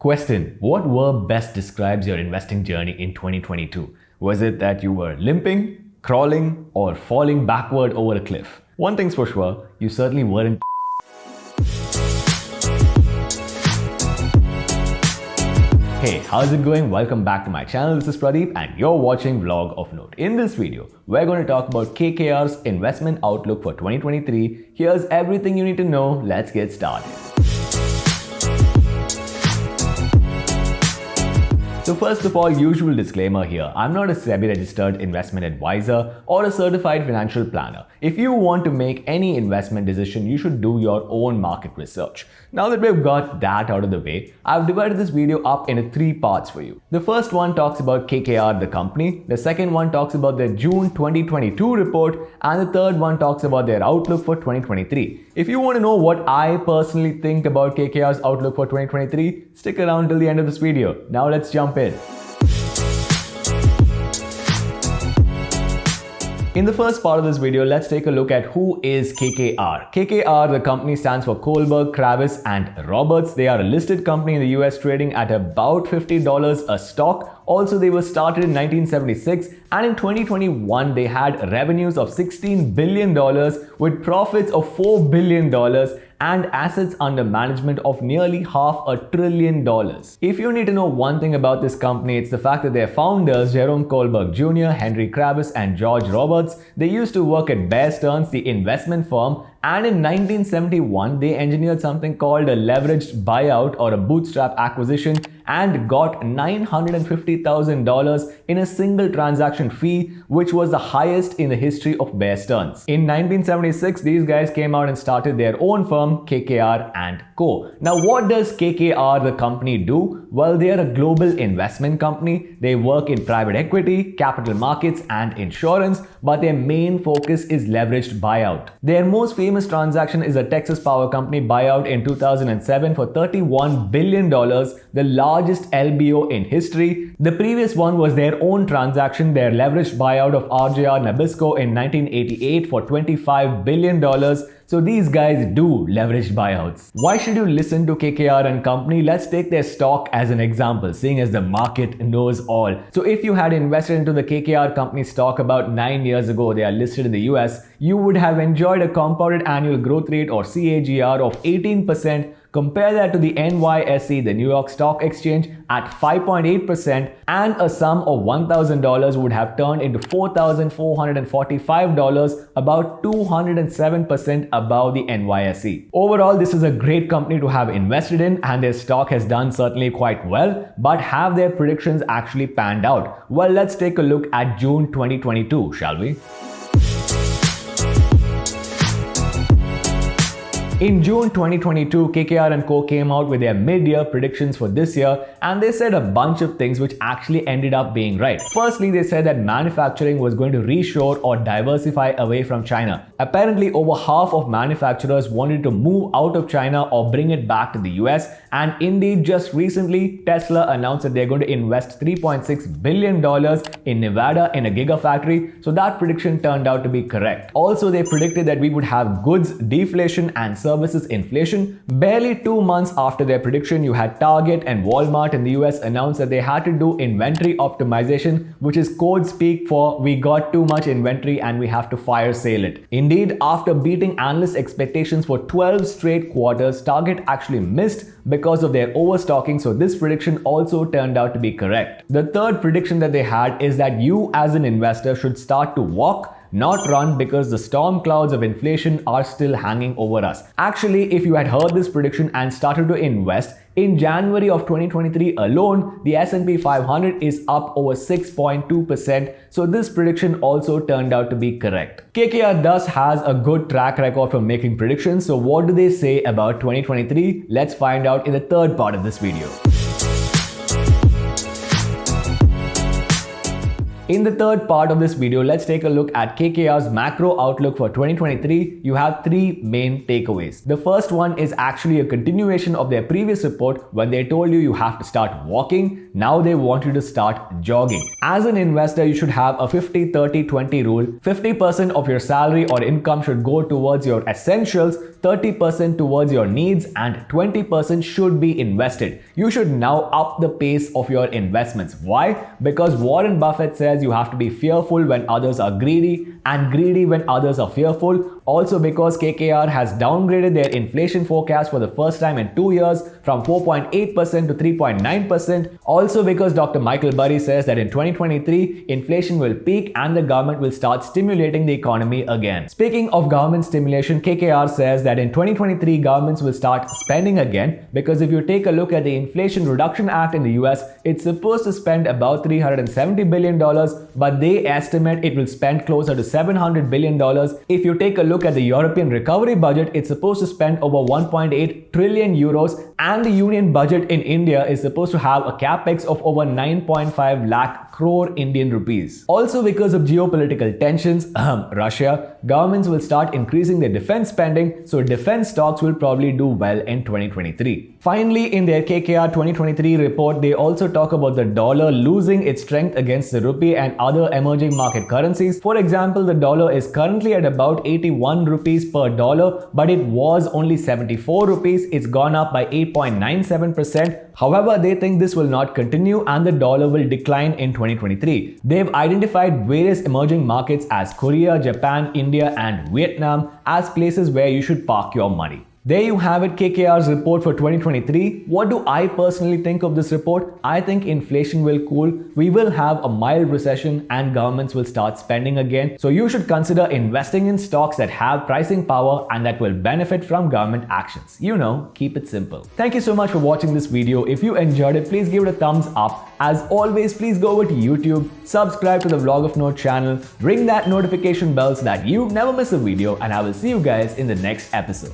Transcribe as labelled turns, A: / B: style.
A: Question: what verb best describes your investing journey in 2022? Was it that you were limping, crawling, or falling backward over a cliff? One thing's for sure, you certainly weren't. Hey, how's it going? Welcome back to my channel. This is Pradeep and you're watching Vlog of Note. In this video, we're going to talk about KKR's investment outlook for 2023. Here's everything you need to know. Let's get started. So first of all, usual disclaimer here, I'm not a SEBI registered investment advisor or a certified financial planner. If you want to make any investment decision, you should do your own market research. Now that we've got that out of the way, I've divided this video up into 3 parts for you. The first one talks about KKR, the company. The second one talks about their June 2022 report. And the third one talks about their outlook for 2023. If you want to know what I personally think about KKR's outlook for 2023, stick around till the end of this video. Now let's jump in. In the first part of this video, let's take a look at who is KKR. KKR, the company, stands for Kohlberg, Kravis and Roberts. They are a listed company in the US trading at about $50 a stock. Also, they were started in 1976 and in 2021, they had revenues of $16 billion with profits of $4 billion and assets under management of nearly $500 billion. If you need to know one thing about this company, it's the fact that their founders, Jerome Kohlberg Jr., Henry Kravis and George Roberts, they used to work at Bear Stearns, the investment firm, and in 1971, they engineered something called a leveraged buyout or a bootstrap acquisition and got $950,000 in a single transaction fee, which was the highest in the history of Bear Stearns. In 1976, these guys came out and started their own firm, KKR & Co. Now, what does KKR, the company, do? Well, they are a global investment company. They work in private equity, capital markets, and insurance, but their main focus is leveraged buyout. Their most famous transaction is a Texas Power Company buyout in 2007 for $31 billion, the largest LBO in history. The previous one was their own transaction, their leveraged buyout of RJR Nabisco in 1988 for $25 billion. So these guys do leveraged buyouts. Why should you listen to KKR and company? Let's take their stock as an example, seeing as the market knows all. So if you had invested into the KKR company stock about 9 years ago, they are listed in the US, you would have enjoyed a compounded annual growth rate or CAGR of 18%. Compare that to the NYSE, the New York Stock Exchange, at 5.8%, and a sum of $1,000 would have turned into $4,445, about 207% above the NYSE. Overall, this is a great company to have invested in, and their stock has done certainly quite well, but have their predictions actually panned out? Well, let's take a look at June 2022, shall we? In June 2022, KKR & Co came out with their mid-year predictions for this year, and they said a bunch of things which actually ended up being right. Firstly, they said that manufacturing was going to reshore or diversify away from China. Apparently, over half of manufacturers wanted to move out of China or bring it back to the US, and indeed, just recently, Tesla announced that they're going to invest $3.6 billion in Nevada in a gigafactory, so that prediction turned out to be correct. Also, they predicted that we would have goods deflation and services inflation. Barely 2 months after their prediction, you had Target and Walmart in the US announce that they had to do inventory optimization, which is code speak for we got too much inventory and we have to fire sale it. Indeed, after beating analyst expectations for 12 straight quarters, Target actually missed because of their overstocking, so this prediction also turned out to be correct. The third prediction that they had is that you as an investor should start to walk, not run, because the storm clouds of inflation are still hanging over us. Actually, if you had heard this prediction and started to invest, in January of 2023 alone, the S&P 500 is up over 6.2%. So this prediction also turned out to be correct. KKR thus has a good track record for making predictions. So what do they say about 2023? Let's find out in the third part of this video. In the third part of this video, let's take a look at KKR's macro outlook for 2023. You have three main takeaways. The first one is actually a continuation of their previous report when they told you have to start walking. Now they want you to start jogging. As an investor, you should have a 50-30-20 rule. 50% of your salary or income should go towards your essentials, 30% towards your needs, and 20% should be invested. You should now up the pace of your investments. Why? Because Warren Buffett says you have to be fearful when others are greedy and greedy when others are fearful. Also because KKR has downgraded their inflation forecast for the first time in 2 years from 4.8% to 3.9%. Also because Dr. Michael Burry says that in 2023, inflation will peak and the government will start stimulating the economy again. Speaking of government stimulation, KKR says that in 2023, governments will start spending again, because if you take a look at the Inflation Reduction Act in the US, it's supposed to spend about $370 billion, but they estimate it will spend closer to $700 billion. If you take a look at the European recovery budget, it's supposed to spend over 1.8 trillion euros, and the union budget in India is supposed to have a capex of over 9.5 lakh crore Indian rupees. Also because of geopolitical tensions, Russia, governments will start increasing their defense spending, so defense stocks will probably do well in 2023. Finally, in their KKR 2023 report, they also talk about the dollar losing its strength against the rupee and other emerging market currencies. For example, the dollar is currently at about 81 rupees per dollar, but it was only 74 rupees. It's gone up by 8.97%. However, they think this will not continue and the dollar will decline in 2023. They've identified various emerging markets as Korea, Japan, India, and Vietnam as places where you should park your money. There you have it, KKR's report for 2023. What do I personally think of this report? I think inflation will cool, we will have a mild recession, and governments will start spending again. So you should consider investing in stocks that have pricing power and that will benefit from government actions. You know, keep it simple. Thank you so much for watching this video. If you enjoyed it, please give it a thumbs up. As always, please go over to YouTube, subscribe to the Vlog of Note channel, ring that notification bell so that you never miss a video, and I will see you guys in the next episode.